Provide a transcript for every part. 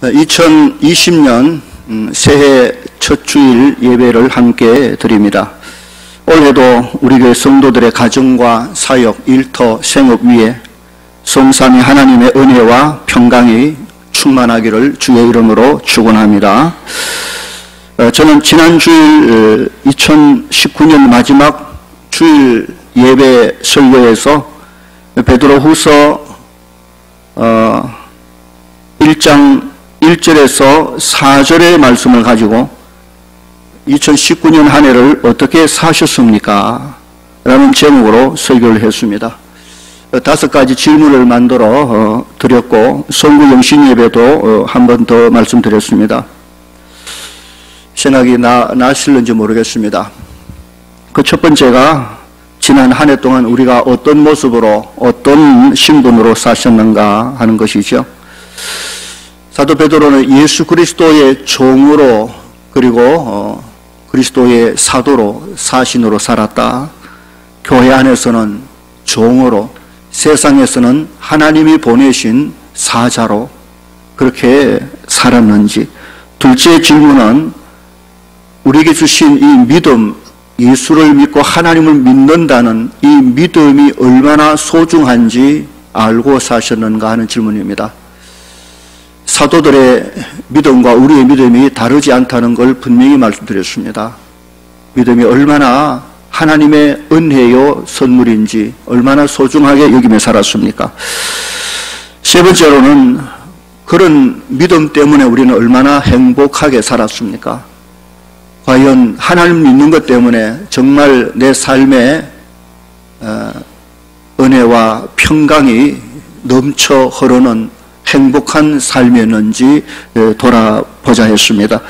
2020년 새해 첫 주일 예배를 함께 드립니다. 올해도 우리 교회 성도들의 가정과 사역, 일터, 생업 위에 성삼위 하나님의 은혜와 평강이 충만하기를 주의 이름으로 축원합니다. 저는 지난 주일 2019년 마지막 주일 예배 설교에서 베드로후서 1장 1절에서 4절의 말씀을 가지고 2019년 한 해를 어떻게 사셨습니까? 라는 제목으로 설교를 했습니다. 5가지 질문을 만들어 드렸고 선구 영신 예배도 한 번 더 말씀드렸습니다. 생각이 나실는지 모르겠습니다. 그 첫 번째가 지난 한 해 동안 우리가 어떤 모습으로 어떤 신분으로 사셨는가 하는 것이죠. 사도 베드로는 예수 그리스도의 종으로 그리고 그리스도의 사도로 사신으로 살았다. 교회 안에서는 종으로, 세상에서는 하나님이 보내신 사자로 그렇게 살았는지. 둘째 질문은 우리에게 주신 이 믿음, 예수를 믿고 하나님을 믿는다는 이 믿음이 얼마나 소중한지 알고 사셨는가 하는 질문입니다. 사도들의 믿음과 우리의 믿음이 다르지 않다는 걸 분명히 말씀드렸습니다. 믿음이 얼마나 하나님의 은혜요 선물인지 얼마나 소중하게 여기며 살았습니까? 세 번째로는 그런 믿음 때문에 우리는 얼마나 행복하게 살았습니까? 과연 하나님 믿는 것 때문에 정말 내 삶에 은혜와 평강이 넘쳐 흐르는 행복한 삶이었는지 돌아보자 했습니다.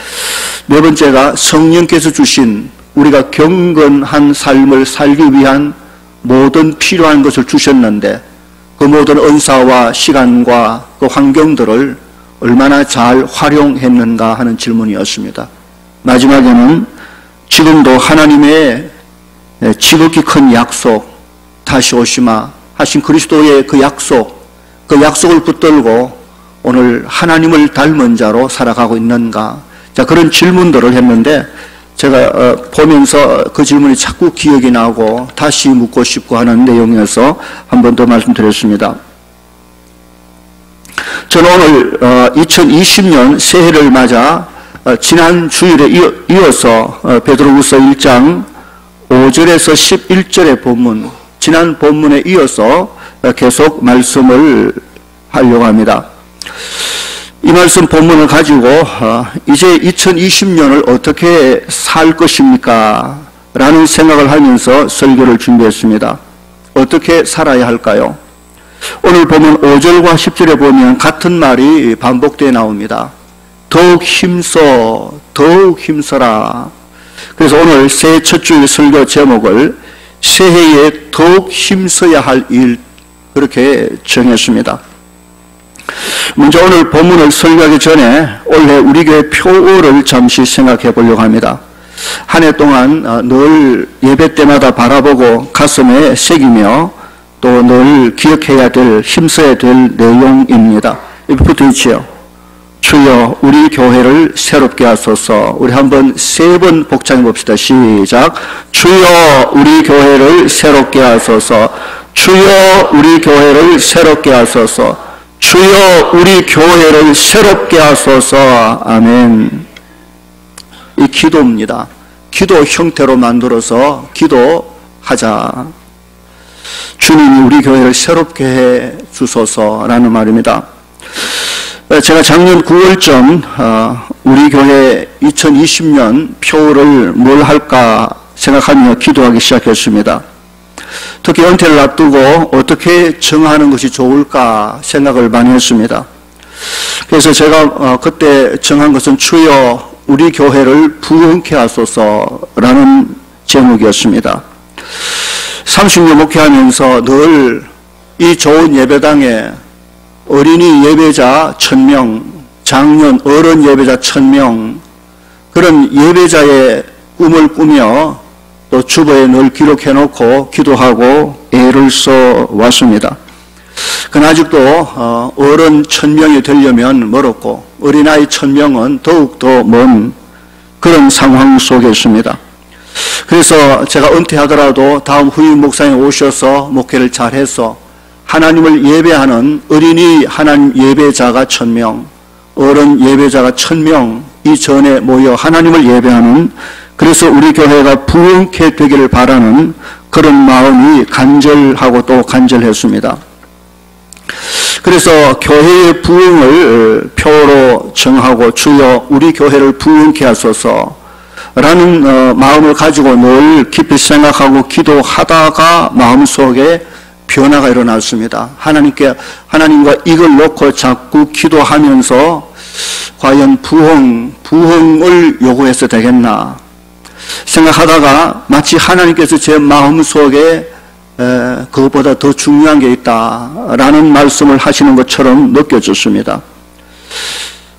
네 번째가 성령께서 주신 우리가 경건한 삶을 살기 위한 모든 필요한 것을 주셨는데 그 모든 은사와 시간과 그 환경들을 얼마나 잘 활용했는가 하는 질문이었습니다. 마지막에는 지금도 하나님의 지극히 큰 약속, 다시 오시마 하신 그리스도의 그 약속을 붙들고 오늘 하나님을 닮은 자로 살아가고 있는가? 자, 그런 질문들을 했는데 제가 보면서 그 질문이 자꾸 기억이 나고 다시 묻고 싶고 하는 내용이어서 한 번 더 말씀드렸습니다. 저는 오늘 2020년 새해를 맞아 지난 주일에 이어서 베드로후서 1장 5절에서 11절의 본문, 지난 본문에 이어서 계속 말씀을 하려고 합니다. 이 말씀 본문을 가지고 이제 2020년을 어떻게 살 것입니까? 라는 생각을 하면서 설교를 준비했습니다. 어떻게 살아야 할까요? 오늘 보면 5절과 10절에 보면 같은 말이 반복되어 나옵니다. 더욱 힘써라. 그래서 오늘 새해 첫 주일 설교 제목을 새해에 더욱 힘써야 할 일, 그렇게 정했습니다. 먼저 오늘 본문을 설교하기 전에 올해 우리 교회 표어를 잠시 생각해 보려고 합니다. 한 해 동안 늘 예배 때마다 바라보고 가슴에 새기며 또 늘 기억해야 될, 힘써야 될 내용입니다. 여기 붙어 있지요. 주여 우리 교회를 새롭게 하소서. 우리 한번 3번 복창해 봅시다. 시작. 주여 우리 교회를 새롭게 하소서. 주여 우리 교회를 새롭게 하소서. 주여 우리 교회를 새롭게 하소서. 아멘. 이 기도입니다. 기도 형태로 만들어서 기도하자. 주님이 우리 교회를 새롭게 해 주소서라는 말입니다. 제가 작년 9월쯤 우리 교회 2020년 표를 뭘 할까 생각하며 기도하기 시작했습니다. 특히 은퇴를 앞두고 어떻게 정하는 것이 좋을까 생각을 많이 했습니다. 그래서 제가 그때 정한 것은 주여 우리 교회를 부흥케 하소서라는 제목이었습니다. 30년 목회하면서 늘 이 좋은 예배당에 어린이 예배자 1000명, 장년 어른 예배자 1000명, 그런 예배자의 꿈을 꾸며 또 주보에 늘 기록해놓고 기도하고 애를 써 왔습니다. 그러나 아직도 어른 1000명이 되려면 멀었고 어린아이 1000명은 더욱더 먼 그런 상황 속에 있습니다. 그래서 제가 은퇴하더라도 다음 후임 목사님 오셔서 목회를 잘해서 하나님을 예배하는 어린이 하나님 예배자가 1000명, 어른 예배자가 1000명 이 전에 모여 하나님을 예배하는, 그래서 우리 교회가 부흥케 되기를 바라는 그런 마음이 간절하고 또 간절했습니다. 그래서 교회의 부흥을 표로 정하고 주여 우리 교회를 부흥케 하소서 라는 마음을 가지고 늘 깊이 생각하고 기도하다가 마음속에 변화가 일어났습니다. 하나님과 이걸 놓고 자꾸 기도하면서 과연 부흥을 요구해서 되겠나 생각하다가 마치 하나님께서 제 마음속에 그것보다 더 중요한 게 있다라는 말씀을 하시는 것처럼 느껴졌습니다.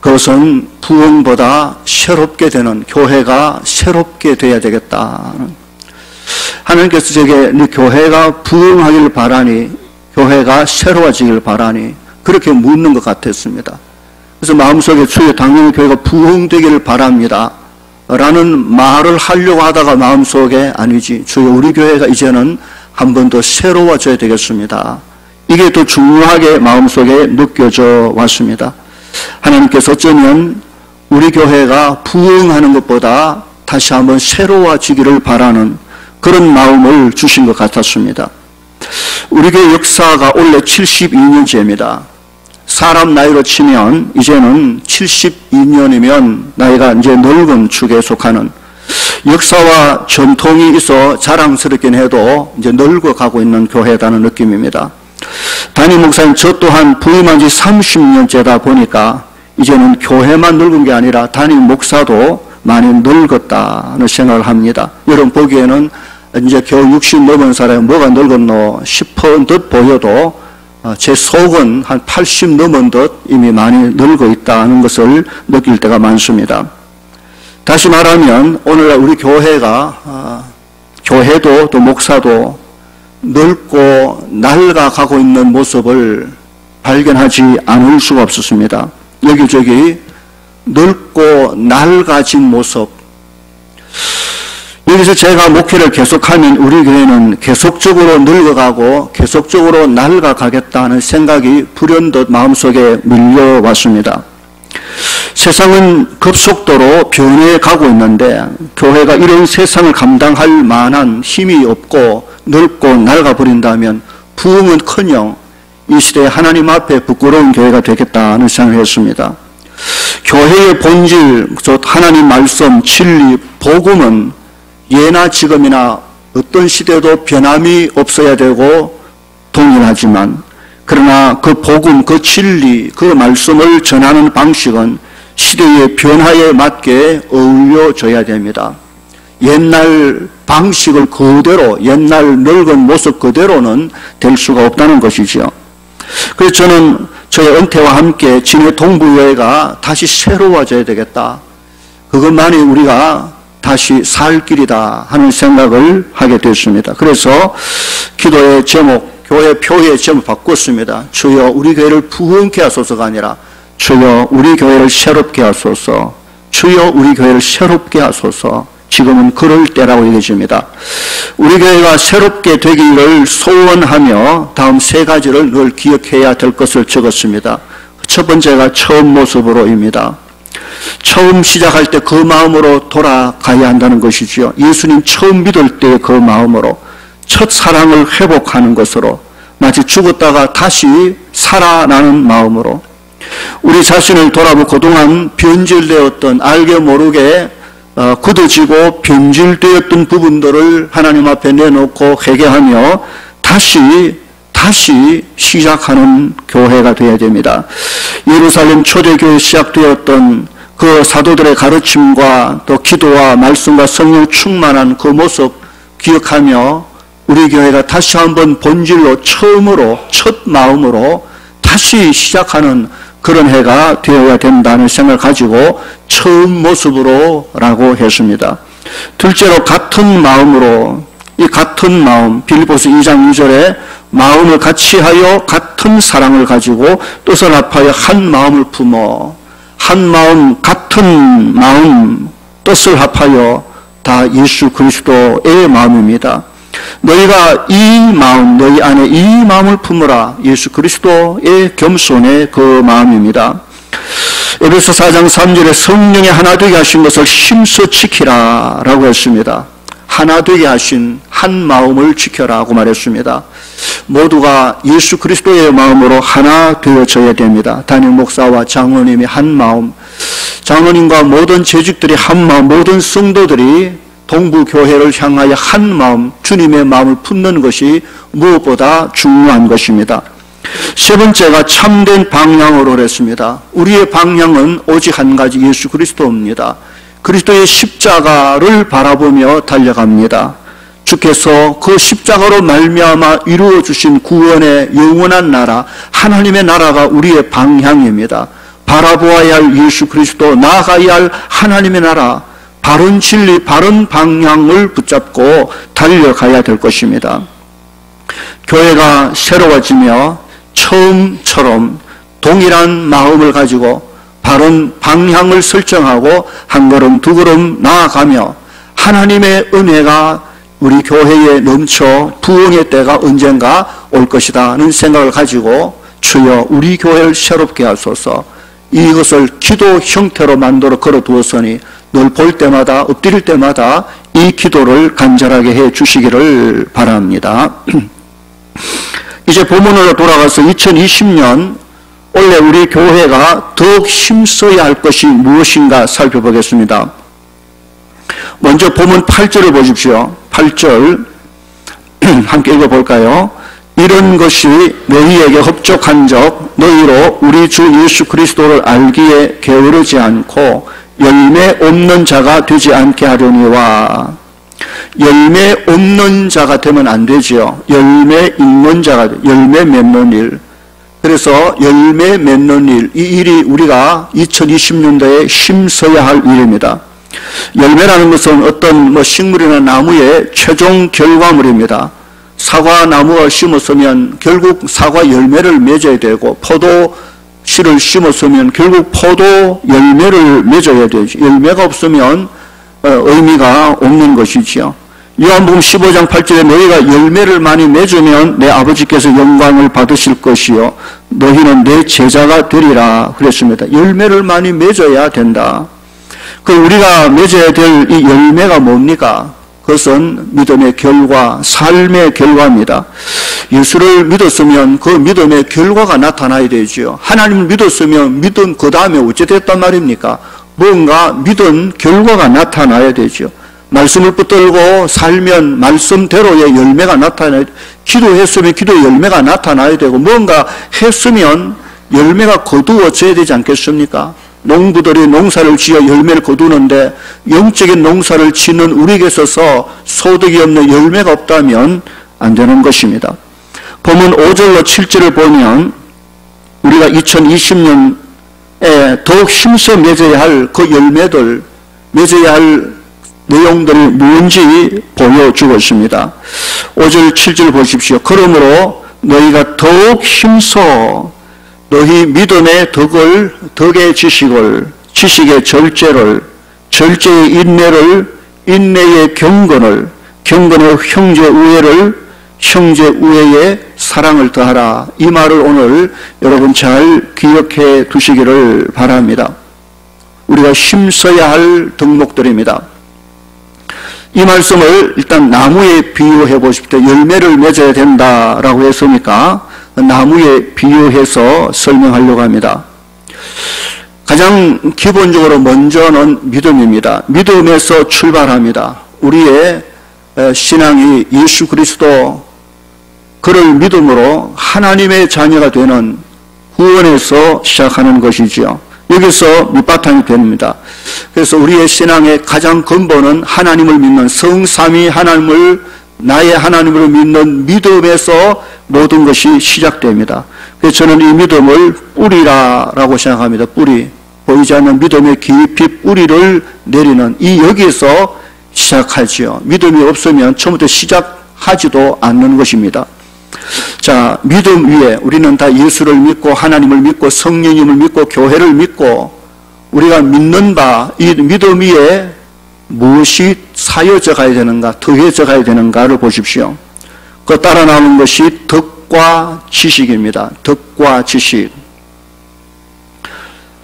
그것은 부흥보다 새롭게 되는, 교회가 새롭게 돼야 되겠다. 하나님께서 제게 네 교회가 부흥하기를 바라니, 교회가 새로워지기를 바라니 그렇게 묻는 것 같았습니다. 그래서 마음속에 주여 당연히 교회가 부흥되기를 바랍니다 라는 말을 하려고 하다가 마음속에 아니지, 주여 우리 교회가 이제는 한 번 더 새로워져야 되겠습니다. 이게 더 중요하게 마음속에 느껴져 왔습니다. 하나님께서 어쩌면 우리 교회가 부흥하는 것보다 다시 한번 새로워지기를 바라는 그런 마음을 주신 것 같았습니다. 우리 교회 역사가 올해 72년째입니다. 사람 나이로 치면 이제는 72년이면 나이가 이제 늙은 축에 속하는, 역사와 전통이 있어 자랑스럽긴 해도 이제 늙어가고 있는 교회라는 느낌입니다. 담임 목사님 저 또한 부임한 지 30년째다 보니까 이제는 교회만 늙은 게 아니라 담임 목사도 많이 늙었다는 생각을 합니다. 여러분 보기에는 이제 겨우 60 넘은 사람이 뭐가 늙었노 싶은 듯 보여도 제 속은 한 80 넘은 듯 이미 많이 늙어 있다는 것을 느낄 때가 많습니다. 다시 말하면 오늘날 우리 교회가 교회도 또 목사도 늙고 낡아가고 있는 모습을 발견하지 않을 수가 없었습니다. 여기저기 늙고 낡아진 모습, 여기서 제가 목회를 계속하면 우리 교회는 계속적으로 늙어가고 계속적으로 낡아가겠다는 생각이 불현듯 마음속에 밀려왔습니다. 세상은 급속도로 변해가고 있는데 교회가 이런 세상을 감당할 만한 힘이 없고 늙고 낡아버린다면 부흥은커녕 이 시대에 하나님 앞에 부끄러운 교회가 되겠다는 생각을 했습니다. 교회의 본질, 즉 하나님 말씀, 진리, 복음은 예나 지금이나 어떤 시대도 변함이 없어야 되고 동일하지만, 그러나 그 복음, 그 진리, 그 말씀을 전하는 방식은 시대의 변화에 맞게 어울려져야 됩니다. 옛날 방식을 그대로, 옛날 늙은 모습 그대로는 될 수가 없다는 것이죠. 그래서 저는 저의 은퇴와 함께 진해 동부교회가 다시 새로워져야 되겠다, 그것만이 우리가 다시 살 길이다 하는 생각을 하게 됐습니다. 그래서 기도의 제목, 교회 표의 제목 바꿨습니다. 주여 우리 교회를 부흥케 하소서가 아니라 주여 우리 교회를 새롭게 하소서, 주여 우리 교회를 새롭게 하소서. 지금은 그럴 때라고 얘기해줍니다. 우리 교회가 새롭게 되기를 소원하며 다음 세 가지를 늘 기억해야 될 것을 적었습니다. 첫 번째가 처음 모습으로입니다. 처음 시작할 때 그 마음으로 돌아가야 한다는 것이지요. 예수님 처음 믿을 때 그 마음으로 첫 사랑을 회복하는 것으로, 마치 죽었다가 다시 살아나는 마음으로 우리 자신을 돌아보고 그동안 변질되었던, 알게 모르게 굳어지고 변질되었던 부분들을 하나님 앞에 내놓고 회개하며 다시 시작하는 교회가 되어야 됩니다. 예루살렘 초대교회 시작되었던 그 사도들의 가르침과 또 기도와 말씀과 성령 충만한 그 모습 기억하며 우리 교회가 다시 한번 본질로 처음으로 첫 마음으로 다시 시작하는 그런 해가 되어야 된다는 생각을 가지고 처음 모습으로 라고 했습니다. 둘째로 같은 마음으로, 이 같은 마음, 빌립보서 2장 2절에 마음을 같이 하여 같은 사랑을 가지고 뜻을 합하여 한 마음을 품어 한 마음, 같은 마음, 뜻을 합하여 다 예수 그리스도의 마음입니다. 너희가 이 마음, 너희 안에 이 마음을 품으라. 예수 그리스도의 겸손의 그 마음입니다. 에베소 4장 3절에 성령의 하나 되게 하신 것을 힘써 지키라 라고 했습니다. 하나 되게 하신 한 마음을 지켜라고 말했습니다. 모두가 예수 그리스도의 마음으로 하나 되어져야 됩니다. 담임 목사와 장로님이 한 마음, 장로님과 모든 재직들이 한 마음, 모든 성도들이 동부교회를 향하여 한 마음, 주님의 마음을 품는 것이 무엇보다 중요한 것입니다. 세 번째가 참된 방향으로 했습니다. 우리의 방향은 오직 한 가지, 예수 그리스도입니다. 그리스도의 십자가를 바라보며 달려갑니다. 주께서 그 십자가로 말미암아 이루어 주신 구원의 영원한 나라, 하나님의 나라가 우리의 방향입니다. 바라보아야 할 예수 그리스도, 나아가야 할 하나님의 나라, 바른 진리, 바른 방향을 붙잡고 달려가야 될 것입니다. 교회가 새로워지며 처음처럼 동일한 마음을 가지고 바른 방향을 설정하고 한 걸음 두 걸음 나아가며 하나님의 은혜가 우리 교회에 넘쳐 부흥의 때가 언젠가 올 것이다 하는 생각을 가지고 주여 우리 교회를 새롭게 하소서, 이것을 기도 형태로 만들어 걸어두었으니 늘 볼 때마다 엎드릴 때마다 이 기도를 간절하게 해 주시기를 바랍니다. 이제 본문으로 돌아가서 2020년 원래 우리 교회가 더욱 힘써야 할 것이 무엇인가 살펴보겠습니다. 먼저 본문 8절을 보십시오. 8절 함께 읽어볼까요? 이런 것이 너희에게 흡족한 적 너희로 우리 주 예수 그리스도를 알기에 게으르지 않고 열매 없는 자가 되지 않게 하려니와. 열매 없는 자가 되면 안 되죠. 열매 있는 자가, 열매 맺는 일. 그래서 열매 맺는 일, 이 일이 우리가 2020년도에 힘써야 할 일입니다. 열매라는 것은 어떤 식물이나 나무의 최종 결과물입니다. 사과 나무를 심었으면 결국 사과 열매를 맺어야 되고, 포도씨를 심었으면 결국 포도 열매를 맺어야 되죠. 열매가 없으면 의미가 없는 것이지요. 요한복음 15장 8절에 너희가 열매를 많이 맺으면 내 아버지께서 영광을 받으실 것이요 너희는 내 제자가 되리라 그랬습니다. 열매를 많이 맺어야 된다. 그 우리가 맺어야 될 이 열매가 뭡니까? 그것은 믿음의 결과, 삶의 결과입니다. 예수를 믿었으면 그 믿음의 결과가 나타나야 되죠. 하나님을 믿었으면 믿음 그 다음에 어찌 됐단 말입니까? 뭔가 믿은 결과가 나타나야 되죠. 말씀을 붙들고 살면 말씀대로의 열매가 나타나야 되고, 기도했으면 기도의 열매가 나타나야 되고, 뭔가 했으면 열매가 거두어져야 되지 않겠습니까? 농부들이 농사를 지어 열매를 거두는데 영적인 농사를 짓는 우리에게 있어서 소득이 없는 열매가 없다면 안 되는 것입니다. 본문 5절로 7절을 보면 우리가 2020년에 더욱 힘써 맺어야 할 그 열매들, 맺어야 할 내용들이 뭔지 보여주고 있습니다. 5절 7절 보십시오. 그러므로 너희가 더욱 힘써 너희 믿음의 덕의 지식을, 지식의 절제를, 절제의 인내를, 인내의 경건을, 경건의 형제우애를, 형제우애의 사랑을 더하라. 이 말을 오늘 여러분 잘 기억해 두시기를 바랍니다. 우리가 힘써야 할 덕목들입니다. 이 말씀을 일단 나무에 비유해 보십시오. 열매를 맺어야 된다라고 했으니까 나무에 비유해서 설명하려고 합니다. 가장 기본적으로 먼저는 믿음입니다. 믿음에서 출발합니다. 우리의 신앙이 예수 그리스도, 그를 믿음으로 하나님의 자녀가 되는 구원에서 시작하는 것이지요. 여기서 밑바탕이 됩니다. 그래서 우리의 신앙의 가장 근본은 하나님을 믿는 성삼위 하나님을 나의 하나님으로 믿는 믿음에서 모든 것이 시작됩니다. 그래서 저는 이 믿음을 뿌리라라고 생각합니다. 뿌리. 보이지 않는 믿음의 깊이 뿌리를 내리는 이 여기에서 시작하지요. 믿음이 없으면 처음부터 시작하지도 않는 것입니다. 자, 믿음 위에 우리는 다 예수를 믿고 하나님을 믿고 성령님을 믿고 교회를 믿고 우리가 믿는 바, 이 믿음 위에 무엇이 쌓여져 가야 되는가, 더해져 가야 되는가를 보십시오. 그 따라 나오는 것이 덕과 지식입니다. 덕과 지식.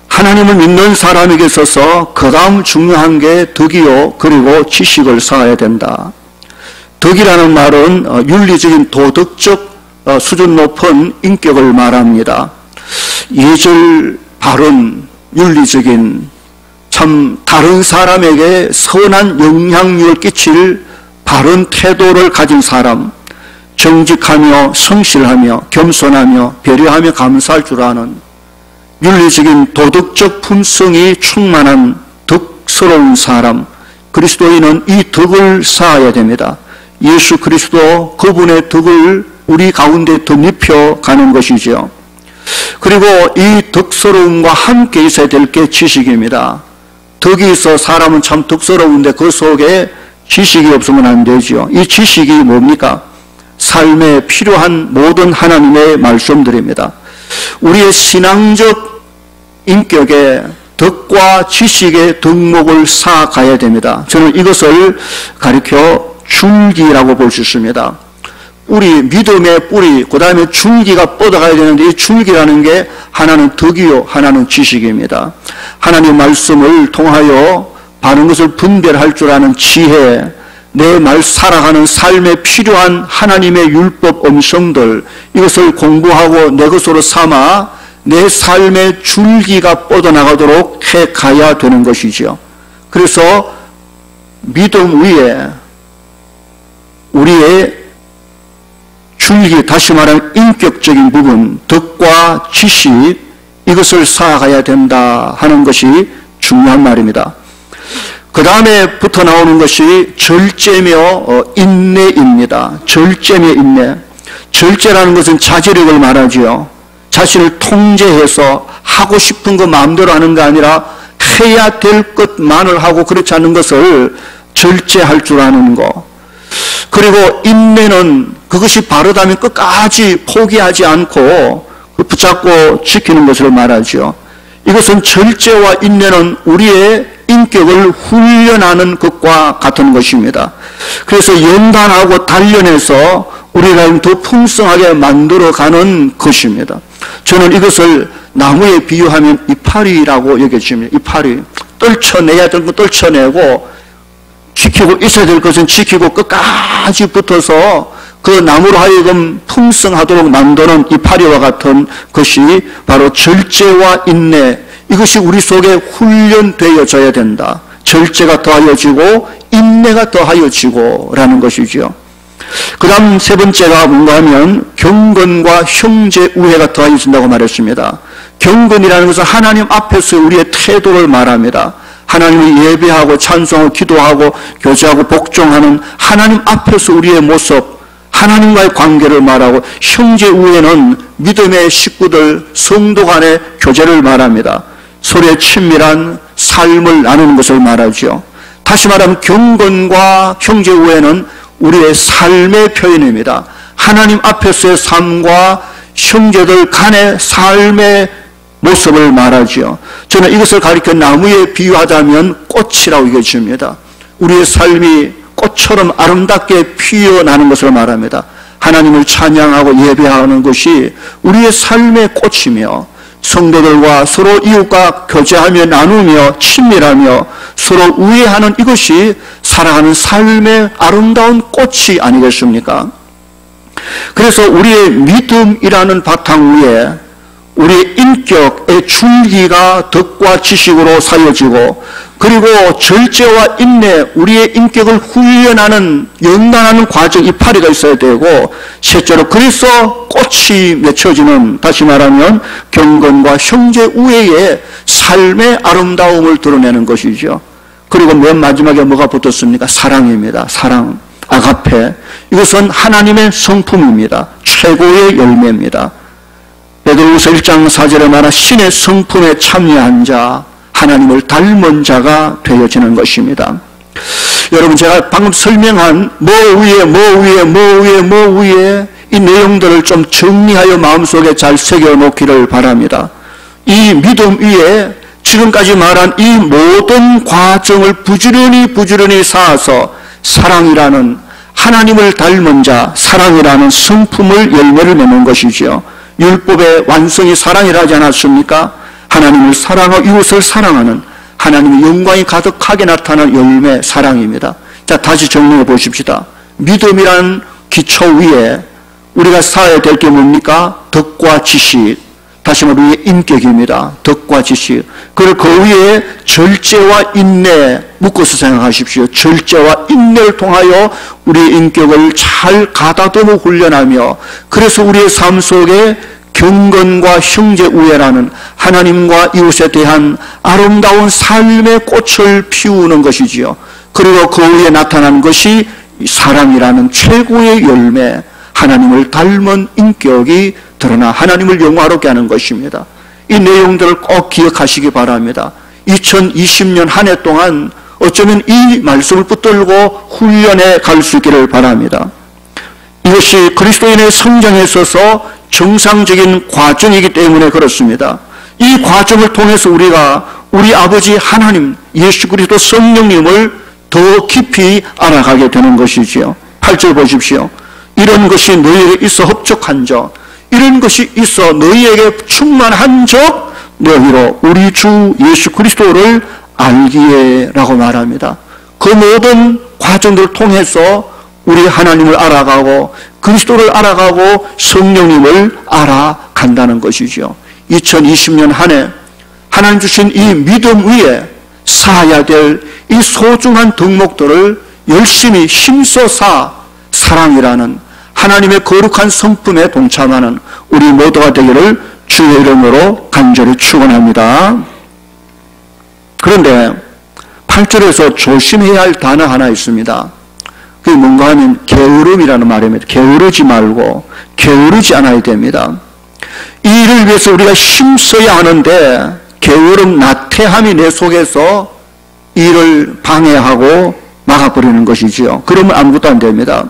하나님을 믿는 사람에게 있어서 그 다음 중요한 게 덕이요, 그리고 지식을 쌓아야 된다. 덕이라는 말은 윤리적인 도덕적 수준 높은 인격을 말합니다. 예절 바른 윤리적인 참 다른 사람에게 선한 영향력을 끼칠 바른 태도를 가진 사람, 정직하며 성실하며 겸손하며 배려하며 감사할 줄 아는 윤리적인 도덕적 품성이 충만한 덕스러운 사람, 그리스도인은 이 덕을 쌓아야 됩니다. 예수 그리스도 그분의 덕을 우리 가운데 덧입혀 가는 것이죠. 그리고 이 덕스러움과 함께 있어야 될 게 지식입니다. 덕이 있어 사람은 참 덕스러운데 그 속에 지식이 없으면 안 되죠. 이 지식이 뭡니까? 삶에 필요한 모든 하나님의 말씀들입니다. 우리의 신앙적 인격에 덕과 지식의 덕목을 쌓아가야 됩니다. 저는 이것을 가리켜 줄기라고 볼 수 있습니다. 뿌리, 믿음의 뿌리, 그 다음에 줄기가 뻗어가야 되는데 이 줄기라는 게 하나는 덕이요, 하나는 지식입니다. 하나님의 말씀을 통하여 바른 것을 분별할 줄 아는 지혜, 내 말 살아가는 삶에 필요한 하나님의 율법 음성들, 이것을 공부하고 내 것으로 삼아 내 삶의 줄기가 뻗어나가도록 해가야 되는 것이죠. 그래서 믿음 위에 우리의 줄기, 다시 말하면 인격적인 부분, 덕과 지식, 이것을 쌓아가야 된다 하는 것이 중요한 말입니다. 그 다음에 붙어 나오는 것이 절제며 인내입니다. 절제며 인내. 절제라는 것은 자제력을 말하지요. 자신을 통제해서 하고 싶은 거 마음대로 하는 게 아니라 해야 될 것만을 하고 그렇지 않은 것을 절제할 줄 아는 거. 그리고 인내는 그것이 바르다면 끝까지 포기하지 않고 붙잡고 지키는 것을 말하죠. 이것은 절제와 인내는 우리의 인격을 훈련하는 것과 같은 것입니다. 그래서 연단하고 단련해서 우리를 더 풍성하게 만들어가는 것입니다. 저는 이것을 나무에 비유하면 이파리라고 여겨집니다. 이파리. 떨쳐내야 될 거 떨쳐내고 지키고 있어야 될 것은 지키고 끝까지 붙어서 그 나무로 하여금 풍성하도록 만드는 이파리와 같은 것이 바로 절제와 인내, 이것이 우리 속에 훈련되어져야 된다. 절제가 더하여지고 인내가 더하여지고 라는 것이죠. 그 다음 세 번째가 뭔가 하면 경건과 형제 우애가 더하여진다고 말했습니다. 경건이라는 것은 하나님 앞에서 우리의 태도를 말합니다. 하나님을 예배하고 찬송하고 기도하고 교제하고 복종하는 하나님 앞에서 우리의 모습, 하나님과의 관계를 말하고, 형제 우애는 믿음의 식구들 성도 간의 교제를 말합니다. 서로의 친밀한 삶을 나누는 것을 말하죠. 다시 말하면 경건과 형제 우애는 우리의 삶의 표현입니다. 하나님 앞에서의 삶과 형제들 간의 삶의 모습을 말하죠. 저는 이것을 가리켜 나무에 비유하자면 꽃이라고 여겨집니다. 우리의 삶이 꽃처럼 아름답게 피어나는 것을 말합니다. 하나님을 찬양하고 예배하는 것이 우리의 삶의 꽃이며, 성도들과 서로 이웃과 교제하며 나누며 친밀하며 서로 우애하는 이것이 살아가는 삶의 아름다운 꽃이 아니겠습니까? 그래서 우리의 믿음이라는 바탕 위에 우리의 인격의 줄기가 덕과 지식으로 쌓여지고, 그리고 절제와 인내, 우리의 인격을 훈련하는 연단하는 과정, 이파리가 있어야 되고, 셋째로 그래서 꽃이 맺혀지는, 다시 말하면 경건과 형제 우애의 삶의 아름다움을 드러내는 것이죠. 그리고 맨 마지막에 뭐가 붙었습니까? 사랑입니다. 사랑, 아가페. 이것은 하나님의 성품입니다. 최고의 열매입니다. 베드로후서 1장 4절에 말한 신의 성품에 참여한 자, 하나님을 닮은 자가 되어지는 것입니다. 여러분, 제가 방금 설명한 뭐 위에 이 내용들을 좀 정리하여 마음속에 잘 새겨놓기를 바랍니다. 이 믿음 위에 지금까지 말한 이 모든 과정을 부지런히 쌓아서 사랑이라는 하나님을 닮은 자, 사랑이라는 성품을 열매를 맺는 것이지요. 율법의 완성이 사랑이라지 않았습니까? 하나님을 사랑하고 이웃을 사랑하는 하나님의 영광이 가득하게 나타나는 열매, 사랑입니다. 자, 다시 정리해 보십시다. 믿음이란 기초 위에 우리가 쌓아야 될 게 뭡니까? 덕과 지식. 다시 말해 우리의 인격입니다. 덕과 지식. 그리고 그 위에 절제와 인내 묶어서 생각하십시오. 절제와 인내를 통하여 우리의 인격을 잘 가다듬어 훈련하며, 그래서 우리의 삶 속에 경건과 형제 우애라는 하나님과 이웃에 대한 아름다운 삶의 꽃을 피우는 것이지요. 그리고 그 위에 나타난 것이 사랑이라는 최고의 열매, 하나님을 닮은 인격이 드러나 하나님을 영화롭게 하는 것입니다. 이 내용들을 꼭 기억하시기 바랍니다. 2020년 한 해 동안 어쩌면 이 말씀을 붙들고 훈련해 갈 수 있기를 바랍니다. 이것이 그리스도인의 성장에 있어서 정상적인 과정이기 때문에 그렇습니다. 이 과정을 통해서 우리가 우리 아버지 하나님, 예수 그리스도 성령님을 더 깊이 알아가게 되는 것이지요. 8절 보십시오. 이런 것이 너희에게 있어 흡족한 적, 이런 것이 있어 너희에게 충만한 적 너희로 우리 주 예수 그리스도를 알기에 라고 말합니다. 그 모든 과정들을 통해서 우리 하나님을 알아가고 그리스도를 알아가고 성령님을 알아간다는 것이죠. 2020년 한 해 하나님 주신 이 믿음 위에 쌓아야 될 이 소중한 덕목들을 열심히 힘써 쌓아 사랑이라는 하나님의 거룩한 성품에 동참하는 우리 모두가 되기를 주의 이름으로 간절히 축원합니다. 그런데 8절에서 조심해야 할 단어 하나 있습니다. 그게 뭔가 하면 게으름이라는 말입니다. 게으르지 말고 게으르지 않아야 됩니다. 이 일을 위해서 우리가 힘써야 하는데 게으름, 나태함이 내 속에서 일을 방해하고 막아버리는 것이지요. 그러면 아무것도 안 됩니다.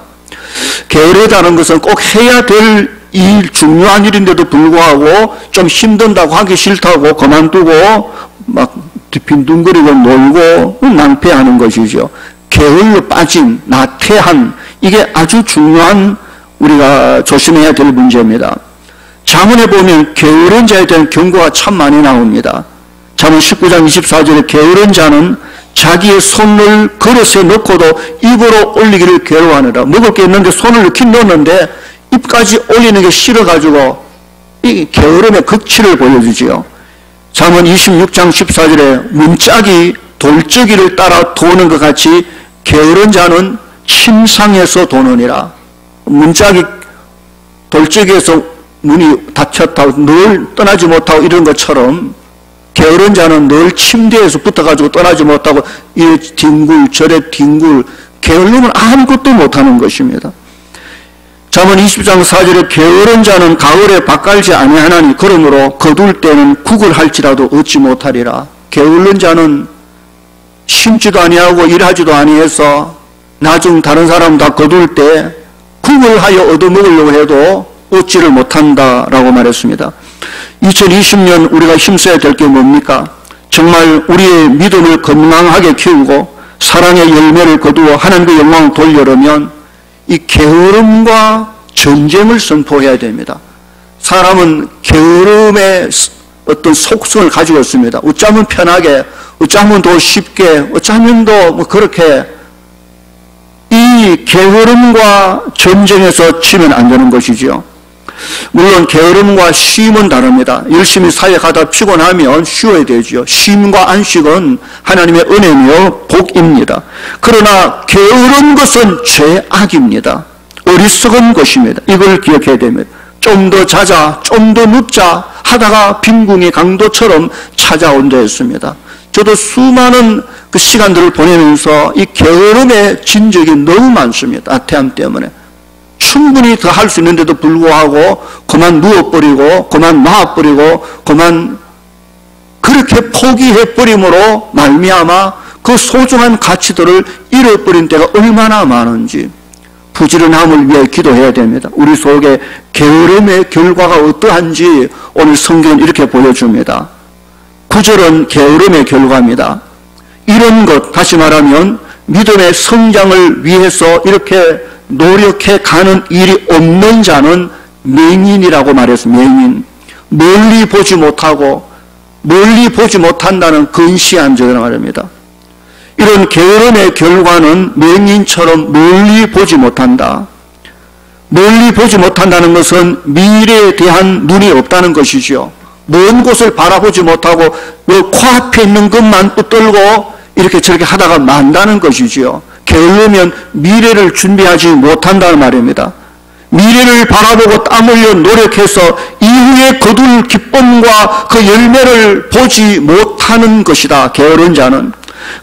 게으르다는 것은 꼭 해야 될 일, 중요한 일인데도 불구하고 좀 힘든다고 하기 싫다고 그만두고 막 빈둥거리고 놀고 낭패하는 것이죠. 게을러 빠진, 나태한, 이게 아주 중요한 우리가 조심해야 될 문제입니다. 잠언에 보면 게으른 자에 대한 경고가 참 많이 나옵니다. 잠언 19장 24절에 게으른 자는 자기의 손을 그릇에 넣고도 입으로 올리기를 괴로워하느라. 먹을 게 있는데 손을 넣긴 넣었는데 입까지 올리는 게 싫어가지고 이 게으름의 극치를 보여주지요. 잠언 26장 14절에 문짝이 돌적이를 따라 도는 것 같이 게으른 자는 침상에서 도느니라. 문짝이 돌적이에서 문이 닫혔다고 늘 떠나지 못하고 이런 것처럼 게으른 자는 늘 침대에서 붙어가지고 떠나지 못하고 이래 뒹굴 저래 뒹굴, 게으르면 아무것도 못하는 것입니다. 잠언 20장 4절에 게으른 자는 가을에 밭갈지 아니하나니 그러므로 거둘 때는 국을 할지라도 얻지 못하리라. 게으른 자는 심지도 아니하고 일하지도 아니해서 나중 다른 사람 다 거둘 때 국을 하여 얻어먹으려고 해도 얻지를 못한다라고 말했습니다. 2020년 우리가 힘써야 될 게 뭡니까? 정말 우리의 믿음을 건강하게 키우고 사랑의 열매를 거두어 하나님의 영광을 돌려려면 이 게으름과 전쟁을 선포해야 됩니다. 사람은 게으름의 어떤 속성을 가지고 있습니다. 어쩌면 편하게, 어쩌면 더 쉽게, 어쩌면 더 뭐 그렇게 이 게으름과 전쟁에서 치면 안 되는 것이지요. 물론 게으름과 쉼은 다릅니다. 열심히 사역하다 피곤하면 쉬어야 되죠. 쉼과 안식은 하나님의 은혜며 복입니다. 그러나 게으른 것은 죄악입니다. 어리석은 것입니다. 이걸 기억해야 됩니다. 좀 더 자자, 좀 더 눕자 하다가 빈궁이 강도처럼 찾아온다 했습니다. 저도 수많은 그 시간들을 보내면서 이 게으름의 진적이 너무 많습니다. 나태함 때문에. 충분히 더 할 수 있는데도 불구하고 그만 누워버리고 그만 놔버리고 그만 그렇게 포기해버림으로 말미암아 그 소중한 가치들을 잃어버린 때가 얼마나 많은지 부지런함을 위해 기도해야 됩니다. 우리 속에 게으름의 결과가 어떠한지 오늘 성경은 이렇게 보여줍니다. 부절한 게으름의 결과입니다. 이런 것, 다시 말하면 믿음의 성장을 위해서 이렇게 노력해 가는 일이 없는 자는 맹인이라고 말했습니다. 맹인. 멀리 보지 못하고 멀리 보지 못한다는 근시한 자라 말입니다. 이런 게으름의 결과는 맹인처럼 멀리 보지 못한다. 멀리 보지 못한다는 것은 미래에 대한 눈이 없다는 것이죠. 먼 곳을 바라보지 못하고 코앞에 있는 것만 붙들고 이렇게 저렇게 하다가 만다는 것이지요. 게으르면 미래를 준비하지 못한다는 말입니다. 미래를 바라보고 땀 흘려 노력해서 이후에 거둘 기쁨과 그 열매를 보지 못하는 것이다. 게으른 자는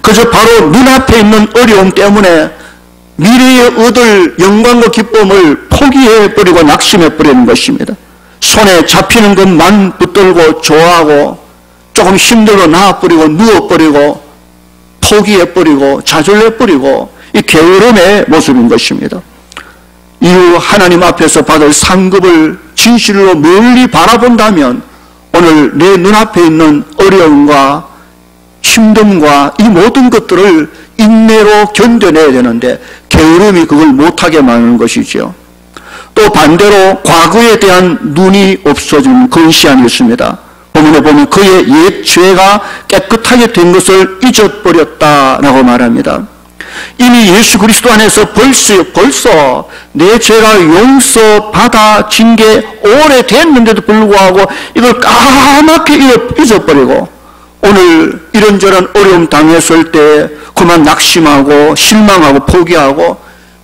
그저 바로 눈앞에 있는 어려움 때문에 미래에 얻을 영광과 기쁨을 포기해버리고 낙심해버리는 것입니다. 손에 잡히는 것만 붙들고 좋아하고 조금 힘들어 나와버리고 누워버리고 포기해버리고 좌절해버리고 이 게으름의 모습인 것입니다. 이후 하나님 앞에서 받을 상급을 진실로 멀리 바라본다면 오늘 내 눈앞에 있는 어려움과 힘듦과 이 모든 것들을 인내로 견뎌내야 되는데 게으름이 그걸 못하게 만드는 것이죠. 또 반대로 과거에 대한 눈이 없어지는 근시안이 있습니다. 본문에 보면 그의 옛 죄가 깨끗하게 된 것을 잊어버렸다라고 말합니다. 이미 예수 그리스도 안에서 벌써 내 죄가 용서받아진 게 오래됐는데도 불구하고 이걸 까맣게 잊어버리고 오늘 이런저런 어려움 당했을 때 그만 낙심하고 실망하고 포기하고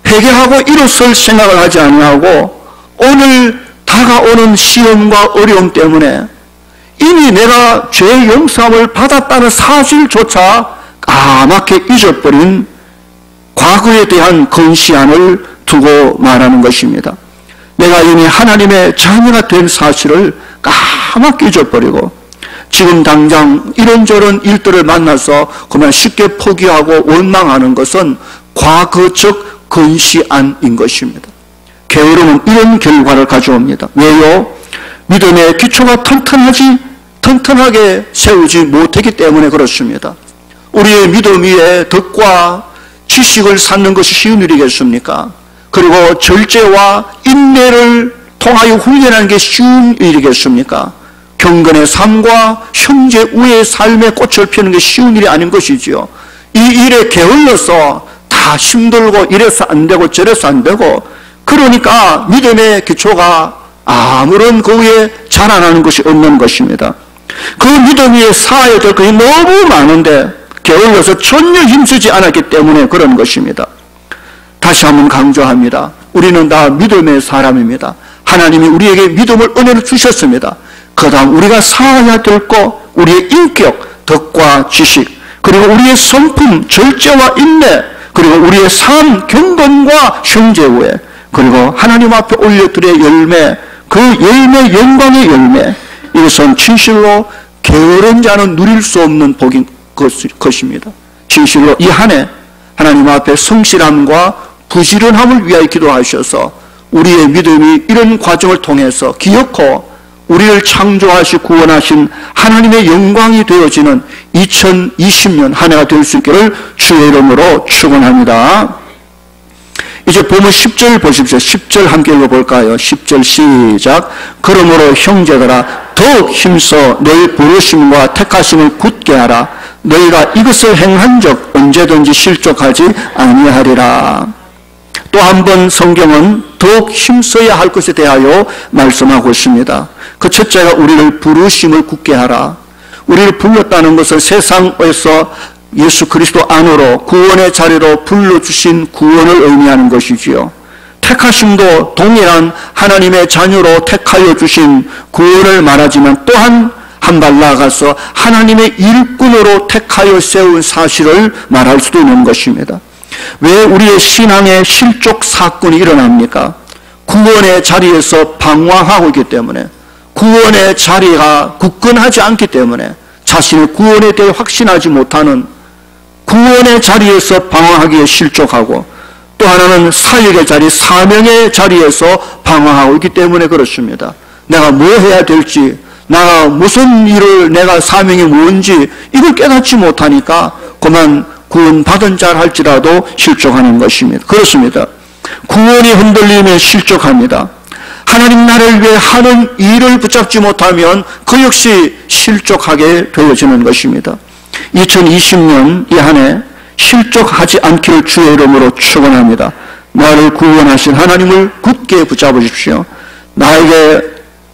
회개하고 일어설 생각을 하지 아니하고 오늘 다가오는 시험과 어려움 때문에 이미 내가 죄 용서함을 받았다는 사실조차 까맣게 잊어버린 과거에 대한 근시안을 두고 말하는 것입니다. 내가 이미 하나님의 자녀가 된 사실을 까맣게 잊어버리고 지금 당장 이런저런 일들을 만나서 그만 쉽게 포기하고 원망하는 것은 과거적 근시안인 것입니다. 게으름은 이런 결과를 가져옵니다. 왜요? 믿음의 기초가 튼튼하게 세우지 못했기 때문에 그렇습니다. 우리의 믿음 위에 덕과 지식을 쌓는 것이 쉬운 일이겠습니까? 그리고 절제와 인내를 통하여 훈련하는 게 쉬운 일이겠습니까? 경건의 삶과 형제 우애의 삶에 꽃을 피우는 게 쉬운 일이 아닌 것이지요. 이 일에 게을러서 다 힘들고 이래서 안 되고 저래서 안 되고 그러니까 믿음의 기초가 아무런 그 위에 자라나는 것이 없는 것입니다. 그 믿음 위에 쌓아야 될 것이 너무 많은데 게을러서 전혀 힘쓰지 않았기 때문에 그런 것입니다. 다시 한번 강조합니다. 우리는 다 믿음의 사람입니다. 하나님이 우리에게 믿음을 은혜로 주셨습니다. 그 다음 우리가 쌓아야 될 것, 우리의 인격, 덕과 지식, 그리고 우리의 성품, 절제와 인내, 그리고 우리의 삶, 경건과 형제우애, 그리고 하나님 앞에 올려드릴 열매, 그 열매, 영광의 열매, 이것은 진실로 게으른 자는 누릴 수 없는 복인 것입니다. 진실로 이 한 해 하나님 앞에 성실함과 부지런함을 위하여 기도하셔서 우리의 믿음이 이런 과정을 통해서 기어코 우리를 창조하시고 구원하신 하나님의 영광이 되어지는 2020년 한 해가 될 수 있기를 주의 이름으로 축원합니다. 이제 보면 10절 보십시오. 10절 함께 읽어볼까요? 10절 시작. 그러므로 형제들아 더욱 힘써 너희 부르심과 택하심을 굳게 하라. 너희가 이것을 행한 적 언제든지 실족하지 아니하리라. 또 한 번 성경은 더욱 힘써야 할 것에 대하여 말씀하고 있습니다. 그 첫째가 우리를 부르심을 굳게 하라. 우리를 불렀다는 것은 세상에서 예수 그리스도 안으로 구원의 자리로 불러주신 구원을 의미하는 것이지요. 택하심도 동일한 하나님의 자녀로 택하여 주신 구원을 말하지만 또한 한 발 나아가서 하나님의 일꾼으로 택하여 세운 사실을 말할 수도 있는 것입니다. 왜 우리의 신앙에 실족 사건이 일어납니까? 구원의 자리에서 방황하고 있기 때문에, 구원의 자리가 굳건하지 않기 때문에, 자신의 구원에 대해 확신하지 못하는 구원의 자리에서 방황하기에 실족하고, 또 하나는 사역의 자리, 사명의 자리에서 방황하고 있기 때문에 그렇습니다. 내가 뭐 해야 될지 나 무슨 일을 내가 사명이 뭔지 이걸 깨닫지 못하니까 그만 구원받은 자 할지라도 실족하는 것입니다. 그렇습니다. 구원이 흔들리면 실족합니다. 하나님 나라를 위해 하는 일을 붙잡지 못하면 그 역시 실족하게 되어지는 것입니다. 2020년 이 한 해 실족하지 않기를 주의 이름으로 축원합니다. 나를 구원하신 하나님을 굳게 붙잡으십시오. 나에게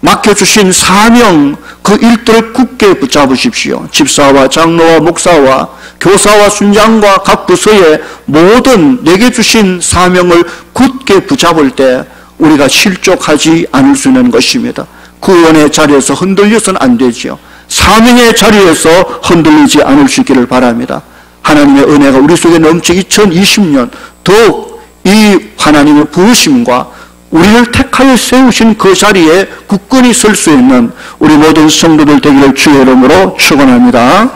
맡겨주신 사명 그 일들을 굳게 붙잡으십시오. 집사와 장로와 목사와 교사와 순장과 각 부서의 모든 내게 주신 사명을 굳게 붙잡을 때 우리가 실족하지 않을 수 있는 것입니다. 구원의 자리에서 흔들려서는 안 되지요. 사명의 자리에서 흔들리지 않을 수 있기를 바랍니다. 하나님의 은혜가 우리 속에 넘쳐 2020년 더욱 이 하나님의 부으심과 우리를 택하여 세우신 그 자리에 굳건히 설 수 있는 우리 모든 성도들 되기를 주의 이름으로 축원합니다.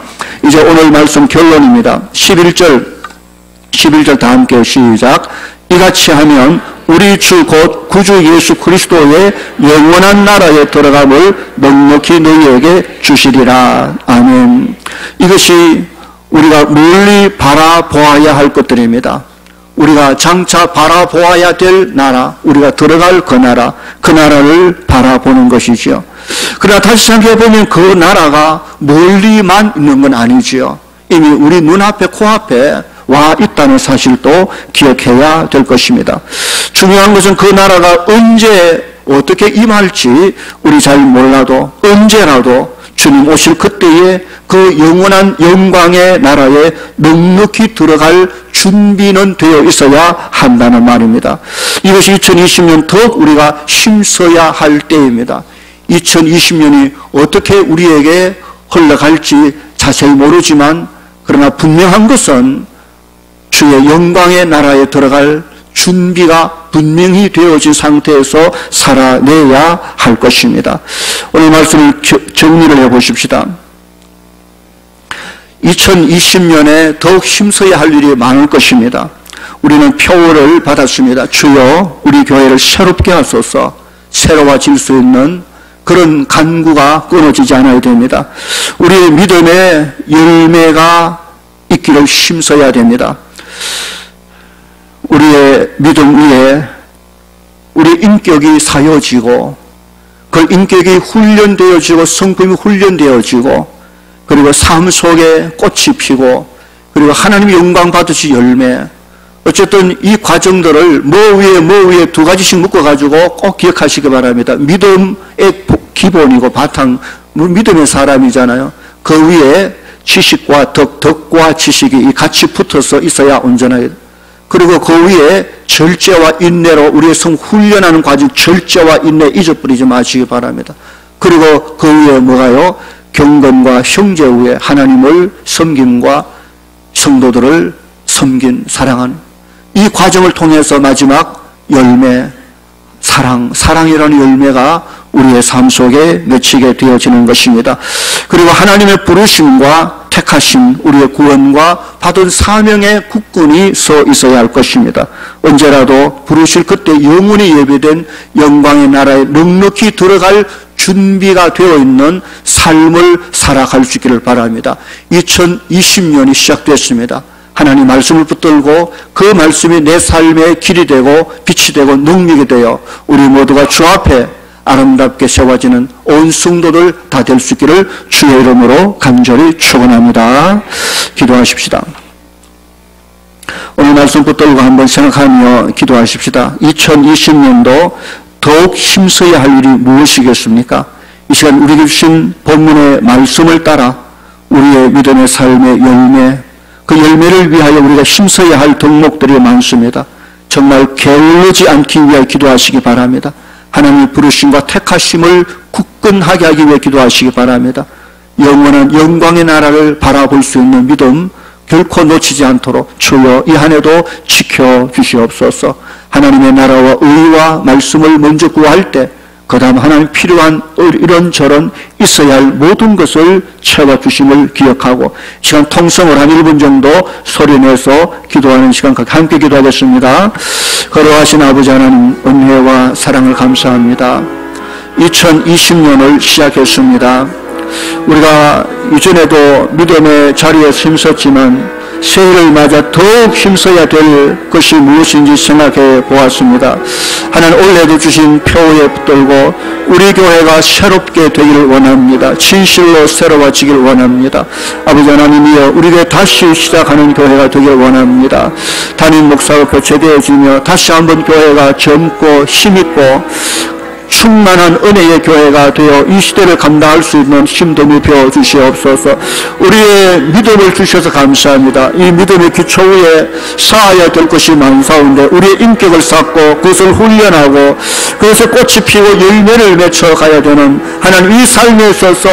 이제 오늘 말씀 결론입니다. 11절 다 함께 시작. 이같이 하면 우리 주 곧 구주 예수 그리스도의 영원한 나라에 들어감을 넉넉히 너희에게 주시리라. 아멘. 이것이 우리가 멀리 바라보아야 할 것들입니다. 우리가 장차 바라보아야 될 나라, 우리가 들어갈 그 나라를 바라보는 것이지요. 그러나 다시 생각해보면 그 나라가 멀리만 있는 건 아니지요. 이미 우리 눈앞에 코앞에 와 있다는 사실도 기억해야 될 것입니다. 중요한 것은 그 나라가 언제 어떻게 임할지 우리 잘 몰라도 언제라도 주님 오실 그때에 그 영원한 영광의 나라에 넉넉히 들어갈 준비는 되어 있어야 한다는 말입니다. 이것이 2020년 더욱 우리가 힘써야 할 때입니다. 2020년이 어떻게 우리에게 흘러갈지 자세히 모르지만 그러나 분명한 것은 주의 영광의 나라에 들어갈 준비가 분명히 되어진 상태에서 살아내야 할 것입니다. 오늘 말씀을 정리를 해보십시다. 2020년에 더욱 힘써야 할 일이 많을 것입니다. 우리는 표를 받았습니다. 주여 우리 교회를 새롭게 하소서. 새로워질 수 있는 그런 간구가 끊어지지 않아야 됩니다. 우리의 믿음의 열매가 있기를 힘써야 됩니다. 우리의 믿음 위에 우리 인격이 사여지고 그 인격이 훈련되어지고 성품이 훈련되어지고 그리고 삶 속에 꽃이 피고 그리고 하나님의 영광 받으시 열매, 어쨌든 이 과정들을 뭐 위에 두 가지씩 묶어가지고 꼭 기억하시기 바랍니다. 믿음의 기본이고 바탕, 믿음의 사람이잖아요. 그 위에 지식과 덕과 지식이 같이 붙어서 있어야 온전하게, 그리고 그 위에 절제와 인내로 우리의 성 훈련하는 과정, 절제와 인내 잊어버리지 마시기 바랍니다. 그리고 그 위에 뭐가요? 경건과 형제 위에 하나님을 섬김과 성도들을 섬긴 사랑하는 이 과정을 통해서 마지막 열매, 사랑이라는 열매가 우리의 삶 속에 맺히게 되어지는 것입니다. 그리고 하나님의 부르심과 택하심, 우리의 구원과 받은 사명에 굳건히 서 있어야 할 것입니다. 언제라도 부르실 그때 영원히 예배된 영광의 나라에 넉넉히 들어갈 준비가 되어 있는 삶을 살아갈 수 있기를 바랍니다. 2020년이 시작됐습니다. 하나님 말씀을 붙들고 그 말씀이 내 삶의 길이 되고 빛이 되고 능력이 되어 우리 모두가 주 앞에 아름답게 세워지는 온 성도들 다 될 수 있기를 주의 이름으로 간절히 축원합니다. 기도하십시다. 오늘 말씀 붙들고 한번 생각하며 기도하십시다. 2020년도 더욱 힘써야 할 일이 무엇이겠습니까? 이 시간 우리에게 주신 본문의 말씀을 따라 우리의 믿음의 삶의 열매, 그 열매를 위하여 우리가 힘써야 할 덕목들이 많습니다. 정말 게을르지 않기 위하여 기도하시기 바랍니다. 하나님의 부르심과 택하심을 굳건하게 하기 위해 기도하시기 바랍니다. 영원한 영광의 나라를 바라볼 수 있는 믿음 결코 놓치지 않도록 주여 이 한 해도 지켜주시옵소서. 하나님의 나라와 의와 말씀을 먼저 구할 때 그 다음 하나님 필요한 이런저런 있어야 할 모든 것을 채워주심을 기억하고 시간 통성을 한 1분 정도 소리내서 기도하는 시간 함께 기도하겠습니다. 거룩하신 아버지 하나님, 은혜와 사랑을 감사합니다. 2020년을 시작했습니다. 우리가 이전에도 믿음의 자리에 힘썼지만 새해를 맞아 더욱 힘써야 될 것이 무엇인지 생각해 보았습니다. 하나님 올해도 주신 표에 붙들고 우리 교회가 새롭게 되기를 원합니다. 진실로 새로워지기를 원합니다. 아버지 하나님이여, 우리 교회 다시 시작하는 교회가 되기를 원합니다. 담임 목사가 교체되어지며 다시 한번 교회가 젊고 힘있고 충만한 은혜의 교회가 되어 이 시대를 감당할 수 있는 힘도 베어 주시옵소서. 우리의 믿음을 주셔서 감사합니다. 이 믿음의 기초 위에 쌓아야 될 것이 많사온데 우리의 인격을 쌓고 그것을 훈련하고 그것에 꽃이 피고 열매를 맺어가야 되는 하나님, 이 삶에 있어서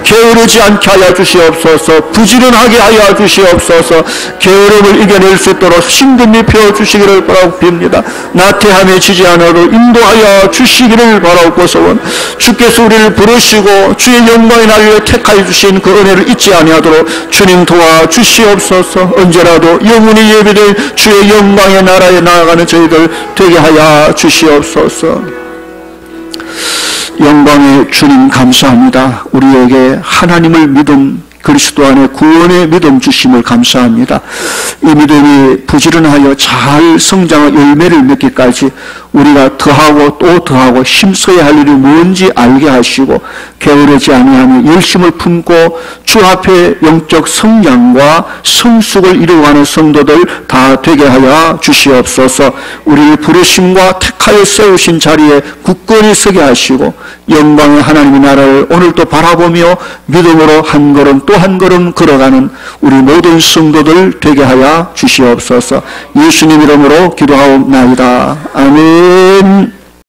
게으르지 않게 하여 주시옵소서. 부지런하게 하여 주시옵소서. 게으름을 이겨낼 수 있도록 힘든히 베어 주시기를 바라고 빕니다. 나태함에 지지 않아도 인도하여 주시기를 바라옵고서 주께서 우리를 부르시고 주의 영광의 날을 택하여 주신 그 은혜를 잊지 아니하도록 주님 도와 주시옵소서. 언제라도 영원히 예배될 주의 영광의 나라에 나아가는 저희들 되게 하여 주시옵소서. 영광의 주님 감사합니다. 우리에게 하나님을 믿음, 그리스도 안에 구원의 믿음 주심을 감사합니다. 이 믿음이 부지런하여 잘 성장하여 열매를 맺기까지 우리가 더하고 또 더하고 힘써야 할 일이 뭔지 알게 하시고 게으르지 아니하며 열심을 품고 주 앞에 영적 성장과 성숙을 이루어가는 성도들 다 되게 하여 주시옵소서. 우리를 부르심과 택하여 세우신 자리에 굳건히 서게 하시고 영광의 하나님의 나라를 오늘도 바라보며 믿음으로 한 걸음 또 한 걸음 걸어가는 우리 모든 성도들 되게 하여 주시옵소서. 예수님 이름으로 기도하옵나이다. 아멘.